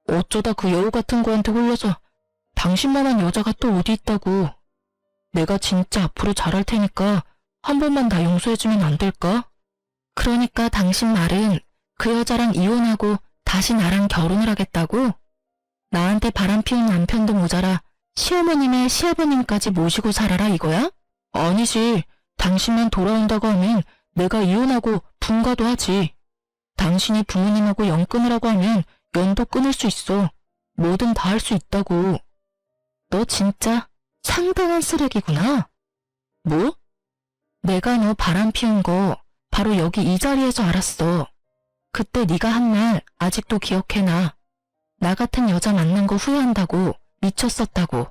어쩌다 그 여우 같은 거한테 홀려서 당신만한 여자가 또 어디 있다고. 내가 진짜 앞으로 잘할 테니까 한 번만 나 용서해주면 안 될까? 그러니까 당신 말은 그 여자랑 이혼하고 다시 나랑 결혼을 하겠다고? 나한테 바람 피운 남편도 모자라 시어머님의 시아버님까지 모시고 살아라 이거야? 아니지. 당신만 돌아온다고 하면 내가 이혼하고 분가도 하지. 당신이 부모님하고 연 끊으라고 하면 연도 끊을 수 있어. 뭐든 다 할 수 있다고. 너 진짜 상당한 쓰레기구나. 뭐? 내가 너 바람 피운 거 바로 여기 이 자리에서 알았어. 그때 네가 한 말 아직도 기억해놔. 나 같은 여자 만난 거 후회한다고, 미쳤었다고.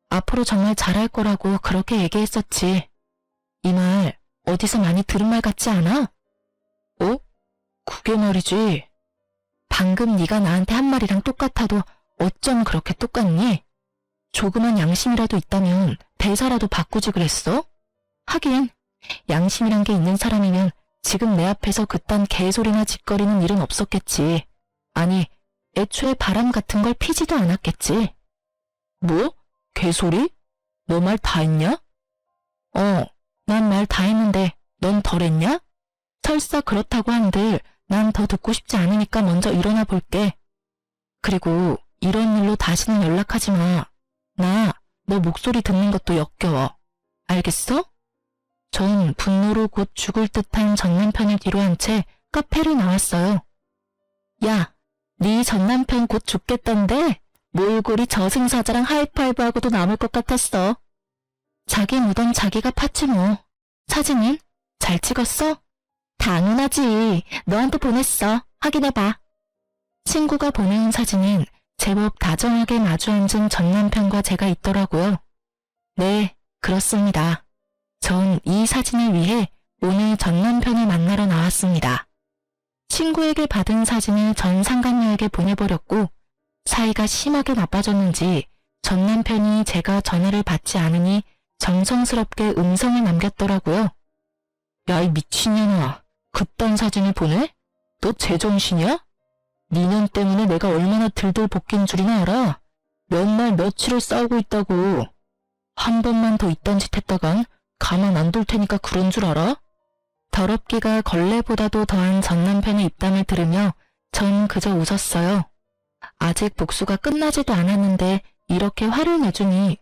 앞으로 정말 잘할 거라고 그렇게 얘기했었지. 이 말 어디서 많이 들은 말 같지 않아? 어? 그게 말이지. 방금 네가 나한테 한 말이랑 똑같아도 어쩜 그렇게 똑같니? 조그만 양심이라도 있다면 대사라도 바꾸지 그랬어? 하긴 양심이란 게 있는 사람이면 지금 내 앞에서 그딴 개소리나 짓거리는 일은 없었겠지. 아니, 애초에 바람 같은 걸 피지도 않았겠지. 뭐? 개소리? 너 말 다 했냐? 난 말 다 했는데 넌 덜 했냐? 설사 그렇다고 한들 난 더 듣고 싶지 않으니까 먼저 일어나 볼게. 그리고 이런 일로 다시는 연락하지 마. 나 너 목소리 듣는 것도 역겨워. 알겠어? 전 분노로 곧 죽을 듯한 전 남편을 뒤로 한 채 카페를 나왔어요. 야, 네 전 남편 곧 죽겠던데 몰골이 저승사자랑 하이파이브하고도 남을 것 같았어. 자기 무덤 자기가 팠지 뭐. 사진은? 잘 찍었어? 당연하지. 너한테 보냈어. 확인해봐. 친구가 보내온 사진은 제법 다정하게 마주 앉은 전 남편과 제가 있더라고요. 네, 그렇습니다. 전 이 사진을 위해 오늘 전 남편을 만나러 나왔습니다. 친구에게 받은 사진을 전 상간녀에게 보내버렸고 사이가 심하게 나빠졌는지 전 남편이 제가 전화를 받지 않으니 정성스럽게 음성을 남겼더라고요. 야, 이 미친년아. 그딴 사진을 보내? 너 제정신이야? 니년 때문에 내가 얼마나 들들 볶인 줄이나 알아? 몇 날 며칠을 싸우고 있다고. 한 번만 더 이딴 짓 했다간 가만 안 둘 테니까 그런 줄 알아? 더럽기가 걸레보다도 더한 전 남편의 입담을 들으며 전 그저 웃었어요. 아직 복수가 끝나지도 않았는데 이렇게 화를 내주니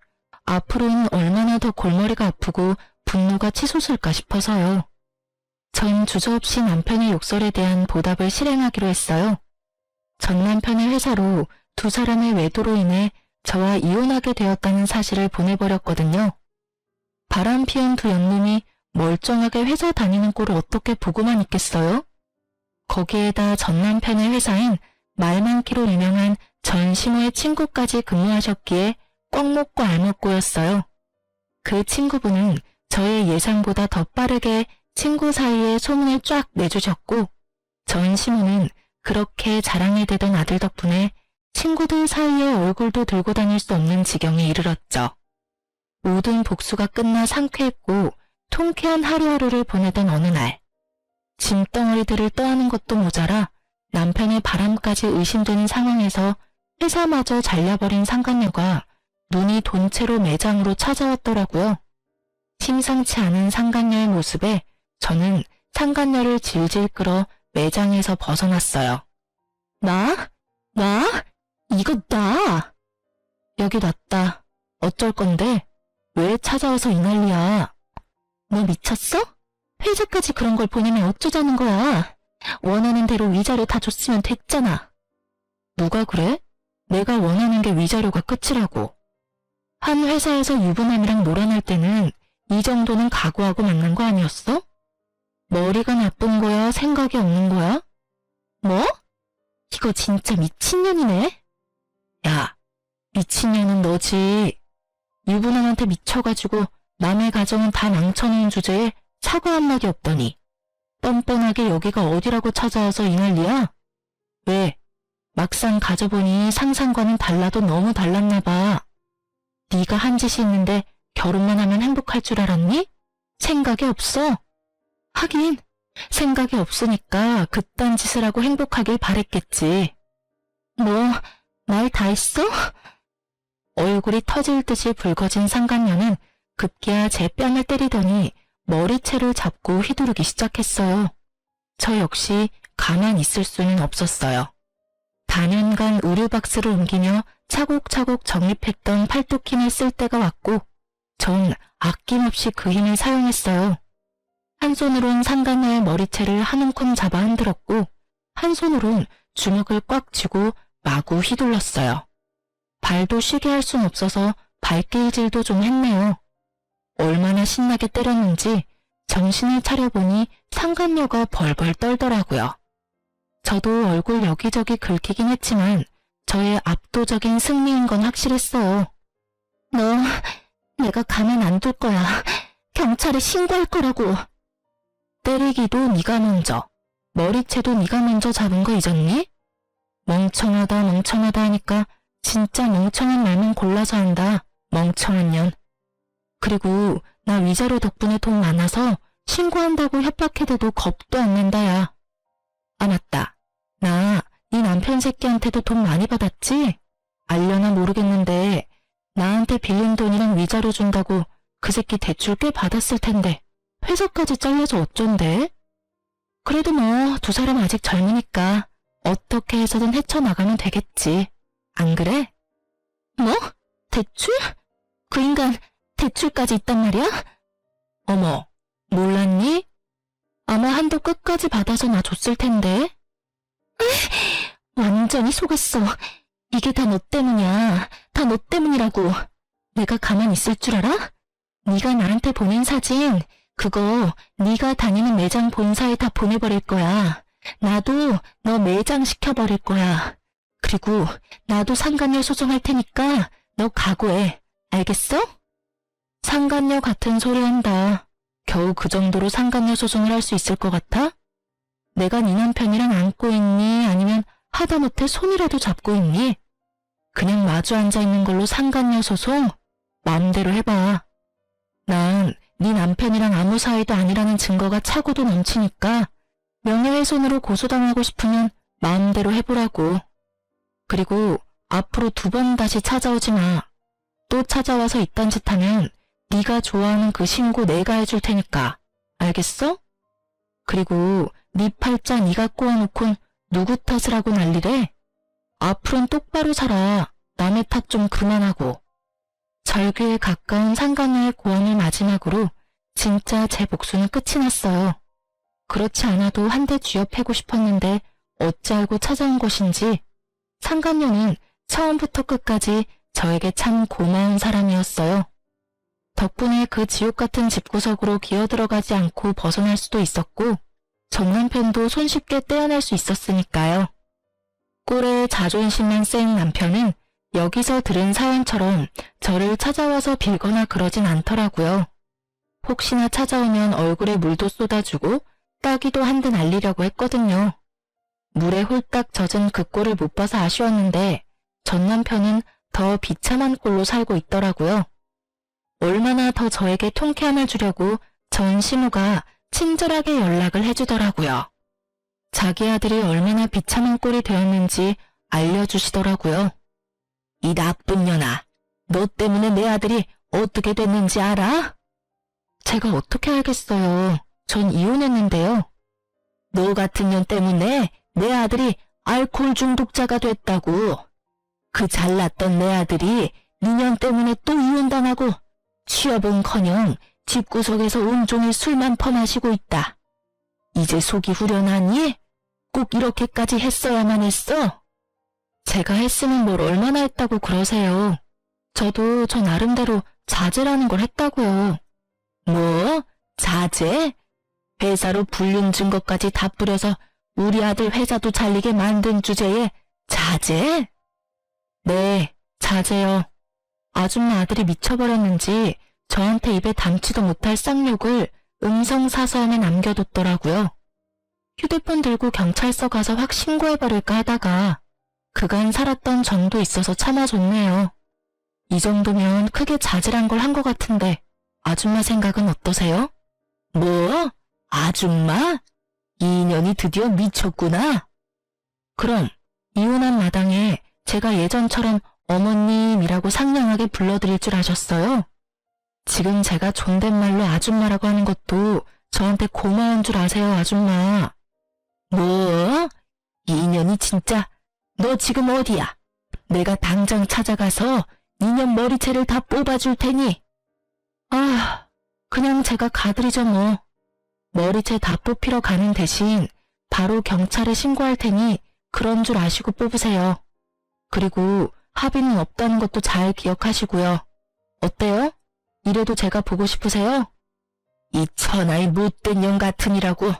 앞으로는 얼마나 더 골머리가 아프고 분노가 치솟을까 싶어서요. 전 주저없이 남편의 욕설에 대한 보답을 실행하기로 했어요. 전 남편의 회사로 두 사람의 외도로 인해 저와 이혼하게 되었다는 사실을 보내버렸거든요. 바람 피운 두 연놈이 멀쩡하게 회사 다니는 꼴을 어떻게 보고만 있겠어요? 거기에다 전 남편의 회사엔 말 많기로 유명한 전시모의 친구까지 근무하셨기에 꽉 먹고 알 먹고였어요. 그 친구분은 저의 예상보다 더 빠르게 친구 사이에 소문을 쫙 내주셨고 전시모는 그렇게 자랑이 되던 아들 덕분에 친구들 사이에 얼굴도 들고 다닐 수 없는 지경에 이르렀죠. 모든 복수가 끝나 상쾌했고 통쾌한 하루하루를 보내던 어느 날 짐덩어리들을 떠안은 것도 모자라 남편의 바람까지 의심되는 상황에서 회사마저 잘려버린 상간녀가 눈이 돈 채로 매장으로 찾아왔더라고요. 심상치 않은 상간녀의 모습에 저는 상간녀를 질질 끌어 매장에서 벗어났어요. 나? 이거 나? 여기 놨다. 어쩔 건데? 왜 찾아와서 이 난리야? 너 미쳤어? 회사까지 그런 걸 보내면 어쩌자는 거야? 원하는 대로 위자료 다 줬으면 됐잖아. 누가 그래? 내가 원하는 게 위자료가 끝이라고. 한 회사에서 유부남이랑 놀아날 때는 이 정도는 각오하고 만난 거 아니었어? 머리가 나쁜 거야? 생각이 없는 거야? 뭐? 이거 진짜 미친년이네? 야, 미친년은 너지. 유부남한테 미쳐가지고 남의 가정은 다 망쳐놓은 주제에 사과 한마디 없더니 뻔뻔하게 여기가 어디라고 찾아와서 이 난리야? 왜? 막상 가져보니 상상과는 달라도 너무 달랐나 봐. 네가 한 짓이 있는데 결혼만 하면 행복할 줄 알았니? 생각이 없어. 하긴 생각이 없으니까 그딴 짓을 하고 행복하길 바랬겠지. 뭐, 말 다 했어? 얼굴이 터질 듯이 붉어진 상간녀는 급기야 제 뺨을 때리더니 머리채를 잡고 휘두르기 시작했어요. 저 역시 가만히 있을 수는 없었어요. 다년간 의류박스를 옮기며 차곡차곡 정립했던 팔뚝 힘을 쓸 때가 왔고 전 아낌없이 그 힘을 사용했어요. 한 손으론 상간녀의 머리채를 한 움큼 잡아 흔들었고 한 손으론 주먹을 꽉 쥐고 마구 휘둘렀어요. 발도 쉬게 할 순 없어서 발길질도 좀 했네요. 얼마나 신나게 때렸는지 정신을 차려보니 상간녀가 벌벌 떨더라고요. 저도 얼굴 여기저기 긁히긴 했지만 저의 압도적인 승리인 건 확실했어요. 너, 내가 가만 안 둘 거야. 경찰에 신고할 거라고. 때리기도 네가 먼저, 머리채도 네가 먼저 잡은 거 잊었니? 멍청하다 하니까 진짜 멍청한 말만 골라서 한다. 멍청한 년. 그리고 나 위자료 덕분에 돈 많아서 신고한다고 협박해대도 겁도 안 난다, 야. 아, 맞다. 나 네 남편 새끼한테도 돈 많이 받았지? 알려나 모르겠는데 나한테 빌린 돈이랑 위자료 준다고 그 새끼 대출 꽤 받았을 텐데 회사까지 잘려서 어쩐데? 그래도 뭐 두 사람 아직 젊으니까 어떻게 해서든 헤쳐나가면 되겠지. 안 그래? 뭐? 대출? 그 인간 대출까지 있단 말이야? 어머, 몰랐니? 아마 한도 끝까지 받아서 나 줬을 텐데. 완전히 속았어. 이게 다 너 때문이야. 다 너 때문이라고. 내가 가만히 있을 줄 알아? 네가 나한테 보낸 사진, 그거 네가 다니는 매장 본사에 다 보내버릴 거야. 나도 너 매장 시켜버릴 거야. 그리고 나도 상간녀 소송할 테니까 너 각오해. 알겠어? 상간녀 같은 소리 한다. 겨우 그 정도로 상간녀 소송을 할 수 있을 것 같아? 내가 네 남편이랑 안고 있니? 아니면 하다못해 손이라도 잡고 있니? 그냥 마주 앉아있는 걸로 상간녀 소송? 마음대로 해봐. 난 네 남편이랑 아무 사이도 아니라는 증거가 차고도 넘치니까 명예훼손으로 고소당하고 싶으면 마음대로 해보라고. 그리고 앞으로 2번 다시 찾아오지 마. 또 찾아와서 이딴 짓 하면 네가 좋아하는 그 신고 내가 해줄 테니까. 알겠어? 그리고 네 팔자 네가 꼬아놓곤 누구 탓을 하고 난리래? 앞으로는 똑바로 살아. 남의 탓 좀 그만하고. 절규에 가까운 상간녀의 고함을 마지막으로 진짜 제 복수는 끝이 났어요. 그렇지 않아도 한 대 쥐어패고 싶었는데 어찌 알고 찾아온 것인지 상간녀는 처음부터 끝까지 저에게 참 고마운 사람이었어요. 덕분에 그 지옥 같은 집구석으로 기어들어가지 않고 벗어날 수도 있었고 전 남편도 손쉽게 떼어낼 수 있었으니까요. 꼴에 자존심만 센 남편은 여기서 들은 사연처럼 저를 찾아와서 빌거나 그러진 않더라고요. 혹시나 찾아오면 얼굴에 물도 쏟아주고 따기도 한 대 날리려고 했거든요. 물에 홀딱 젖은 그 꼴을 못 봐서 아쉬웠는데 전 남편은 더 비참한 꼴로 살고 있더라고요. 얼마나 더 저에게 통쾌함을 주려고 전 시모가 친절하게 연락을 해주더라고요. 자기 아들이 얼마나 비참한 꼴이 되었는지 알려주시더라고요. 이 나쁜 년아, 너 때문에 내 아들이 어떻게 됐는지 알아? 제가 어떻게 알겠어요. 전 이혼했는데요. 너 같은 년 때문에 내 아들이 알코올 중독자가 됐다고. 그 잘났던 내 아들이 네 년 때문에 또 이혼당하고 취업은커녕 집구석에서 온종일 술만 퍼마시고 있다. 이제 속이 후련하니? 꼭 이렇게까지 했어야만 했어? 제가 했으면 뭘 얼마나 했다고 그러세요. 저도 저 나름대로 자제라는 걸 했다고요. 뭐? 자제? 회사로 불륜 증거까지 다 뿌려서 우리 아들 회사도 잘리게 만든 주제에 자제? 네, 자제요. 아줌마 아들이 미쳐버렸는지 저한테 입에 담지도 못할 쌍욕을 음성사서함에 남겨뒀더라고요. 휴대폰 들고 경찰서 가서 확 신고해버릴까 하다가 그간 살았던 정도 있어서 참아줬네요. 이 정도면 크게 자질한 걸 한 것 같은데 아줌마 생각은 어떠세요? 뭐? 아줌마? 이 인연이 드디어 미쳤구나. 그럼 이혼한 마당에 제가 예전처럼 어머님이라고 상냥하게 불러드릴 줄 아셨어요? 지금 제가 존댓말로 아줌마라고 하는 것도 저한테 고마운 줄 아세요, 아줌마. 뭐? 이 인연이 진짜. 너 지금 어디야? 내가 당장 찾아가서 이년 머리채를 다 뽑아줄 테니. 아, 그냥 제가 가드리죠 뭐. 머리채 다 뽑히러 가는 대신 바로 경찰에 신고할 테니 그런 줄 아시고 뽑으세요. 그리고 합의는 없다는 것도 잘 기억하시고요. 어때요? 이래도 제가 보고 싶으세요? 이 천하의 못된 년 같으니라고.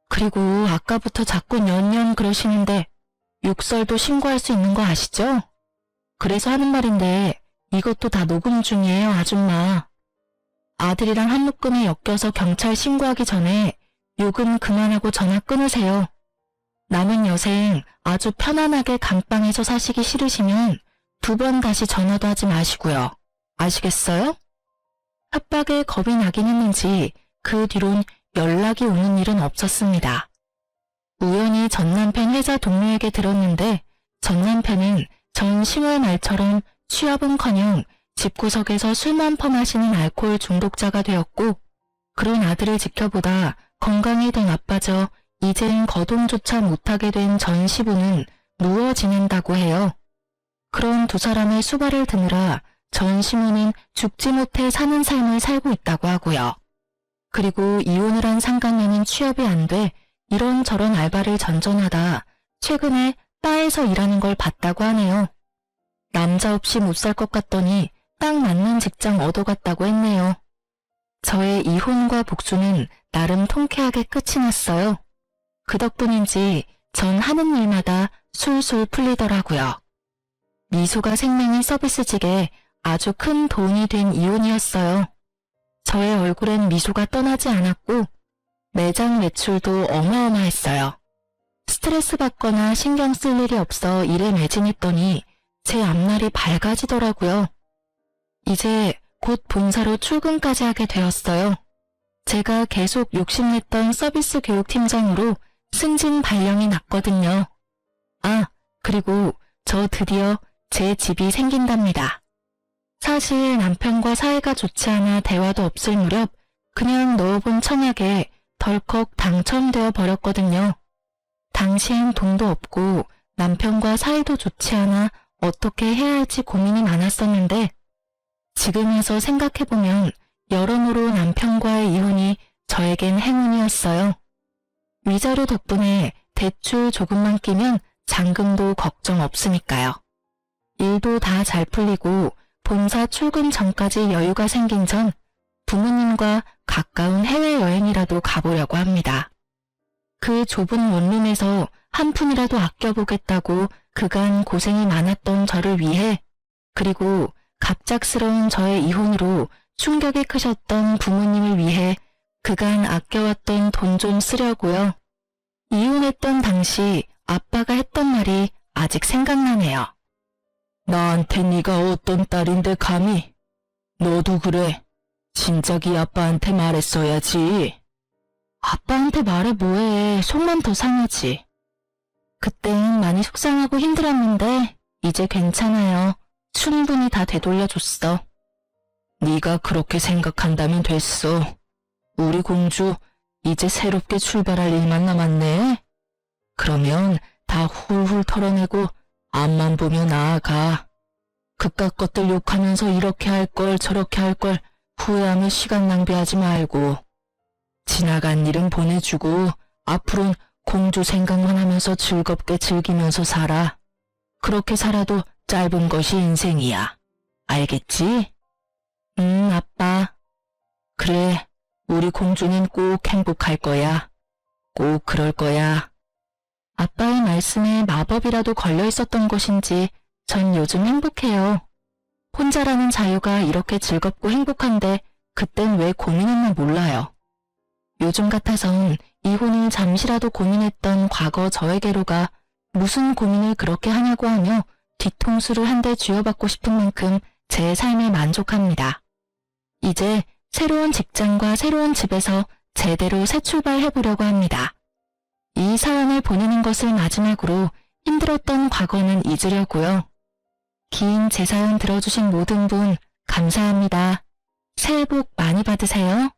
그리고 아까부터 자꾸 년년 그러시는데 욕설도 신고할 수 있는 거 아시죠? 그래서 하는 말인데 이것도 다 녹음 중이에요, 아줌마. 아들이랑 한 묶음에 엮여서 경찰 신고하기 전에 욕은 그만하고 전화 끊으세요. 남은 여생 아주 편안하게 감방에서 사시기 싫으시면 2번 다시 전화도 하지 마시고요. 아시겠어요? 협박에 겁이 나긴 했는지 그 뒤론 연락이 오는 일은 없었습니다. 우연히 전 남편 회사 동료에게 들었는데 전 남편은 전 10월 말처럼 취업은커녕 집구석에서 술만 퍼마시는 알코올 중독자가 되었고 그런 아들을 지켜보다 건강이 더 나빠져 이젠 거동조차 못하게 된 전 시부는 누워 지낸다고 해요. 그런 두 사람의 수발을 드느라 전 시모는 죽지 못해 사는 삶을 살고 있다고 하고요. 그리고 이혼을 한 상간녀는 취업이 안 돼 이런저런 알바를 전전하다 최근에 바에서 일하는 걸 봤다고 하네요. 남자 없이 못 살 것 같더니 딱 맞는 직장 얻어갔다고 했네요. 저의 이혼과 복수는 나름 통쾌하게 끝이 났어요. 그 덕분인지 전 하는 일마다 술술 풀리더라고요. 미소가 생명인 서비스직에 아주 큰 도움이 된 이혼이었어요. 저의 얼굴엔 미소가 떠나지 않았고 매장 매출도 어마어마했어요. 스트레스 받거나 신경 쓸 일이 없어 일에 매진했더니 제 앞날이 밝아지더라고요. 이제 곧 본사로 출근까지 하게 되었어요. 제가 계속 욕심냈던 서비스 교육팀장으로 승진 발령이 났거든요. 아, 그리고 저 드디어 제 집이 생긴답니다. 사실 남편과 사이가 좋지 않아 대화도 없을 무렵 그냥 넣어본 청약에 덜컥 당첨되어 버렸거든요. 당시엔 돈도 없고 남편과 사이도 좋지 않아 어떻게 해야 할지 고민이 많았었는데 지금 와서 생각해보면 여러모로 남편과의 이혼이 저에겐 행운이었어요. 위자료 덕분에 대출 조금만 끼면 잔금도 걱정 없으니까요. 일도 다 잘 풀리고 본사 출근 전까지 여유가 생긴 전 부모님과 가까운 해외여행이라도 가보려고 합니다. 그 좁은 원룸에서 한 푼이라도 아껴보겠다고 그간 고생이 많았던 저를 위해 그리고 갑작스러운 저의 이혼으로 충격이 크셨던 부모님을 위해 그간 아껴왔던 돈 좀 쓰려고요. 이혼했던 당시 아빠가 했던 말이 아직 생각나네요. 나한테 네가 어떤 딸인데 감히? 너도 그래. 진작이 아빠한테 말했어야지. 아빠한테 말해 뭐해. 속만 더 상하지. 그땐 많이 속상하고 힘들었는데 이제 괜찮아요. 충분히 다 되돌려줬어. 네가 그렇게 생각한다면 됐어. 우리 공주 이제 새롭게 출발할 일만 남았네. 그러면 다 훌훌 털어내고 앞만 보며 나아가. 그깟 것들 욕하면서 이렇게 할 걸 저렇게 할 걸 후회하며 시간 낭비하지 말고 지나간 일은 보내주고 앞으론 공주 생각만 하면서 즐겁게 즐기면서 살아. 그렇게 살아도 짧은 것이 인생이야. 알겠지? 아빠. 그래, 우리 공주는 꼭 행복할 거야. 꼭 그럴 거야. 아빠의 말씀에 마법이라도 걸려 있었던 것인지 전 요즘 행복해요. 혼자라는 자유가 이렇게 즐겁고 행복한데 그땐 왜 고민했나 몰라요. 요즘 같아선 이혼을 잠시라도 고민했던 과거 저에게로가 무슨 고민을 그렇게 하냐고 하며 뒤통수를 한 대 쥐어받고 싶은 만큼 제 삶에 만족합니다. 이제 새로운 직장과 새로운 집에서 제대로 새 출발해보려고 합니다. 이 사연을 보내는 것을 마지막으로 힘들었던 과거는 잊으려고요. 긴 제 사연 들어주신 모든 분 감사합니다. 새해 복 많이 받으세요.